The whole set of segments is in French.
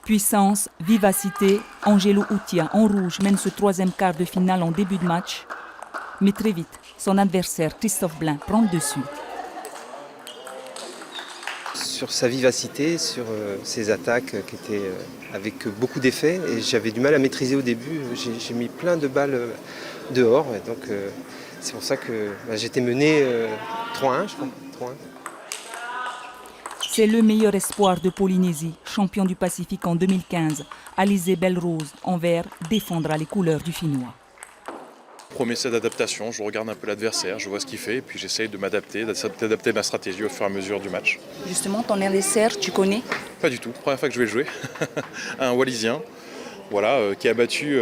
Puissance, vivacité, Angelo Utia en rouge mène ce troisième quart de finale en début de match. Mais très vite, son adversaire Christophe Blain prend le dessus. Sur sa vivacité, sur ses attaques qui étaient avec beaucoup d'effets, et j'avais du mal à maîtriser au début. J'ai mis plein de balles dehors, et donc c'est pour ça que j'étais mené 3-1, je crois. 3-1. C'est le meilleur espoir de Polynésie, champion du Pacifique en 2015. Alizé Belle-Rose, en vert, défendra les couleurs du Finnois. Premier set d'adaptation, je regarde un peu l'adversaire, je vois ce qu'il fait et puis j'essaye de m'adapter, d'adapter ma stratégie au fur et à mesure du match. Justement, ton adversaire, tu connais? Pas du tout, première fois que je vais le jouer. Un Wallisien, voilà, qui a battu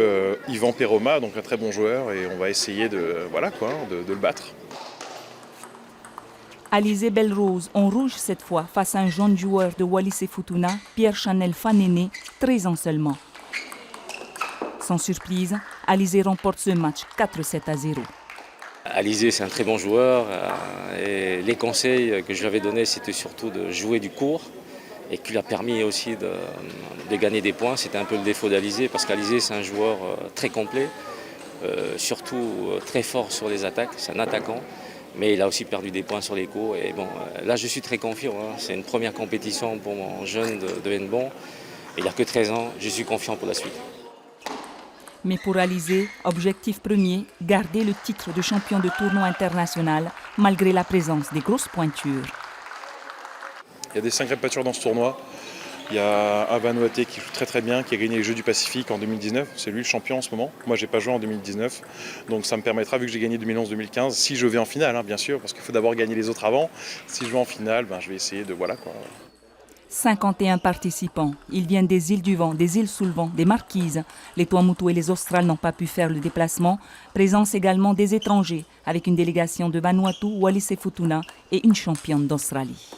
Yvan Peroma, donc un très bon joueur, et on va essayer de le battre. Alizé Belle-Rose en rouge cette fois face à un jeune joueur de Wallis et Futuna, Pierre-Chanel Fanéné, 13 ans seulement. Sans surprise, Alizé remporte ce match 4-7-0. Alizé, c'est un très bon joueur et les conseils que je lui avais donnés, c'était surtout de jouer du court et qui lui a permis aussi de gagner des points. C'était un peu le défaut d'Alizé parce qu'Alizé, c'est un joueur très complet, surtout très fort sur les attaques, c'est un attaquant. Mais il a aussi perdu des points sur les coups. Et bon, là, je suis très confiant. C'est une première compétition pour mon jeune de Hennebont. Il n'a que 13 ans. Je suis confiant pour la suite. Mais pour Alizé, objectif premier, garder le titre de champion de tournoi international, malgré la présence des grosses pointures. Il y a des 5 répétures dans ce tournoi. Il y a un Vanuatu qui joue très très bien, qui a gagné les Jeux du Pacifique en 2019. C'est lui le champion en ce moment. Moi, j'ai pas joué en 2019. Donc ça me permettra, vu que j'ai gagné 2011-2015, si je vais en finale, bien sûr, parce qu'il faut d'abord gagner les autres avant. Si je vais en finale, je vais essayer de... 51 participants. Ils viennent des îles du Vent, des îles sous le vent, des Marquises. Les Tuamotu et les Australes n'ont pas pu faire le déplacement. Présence également des étrangers, avec une délégation de Vanuatu, Wallis et Futuna et une championne d'Australie.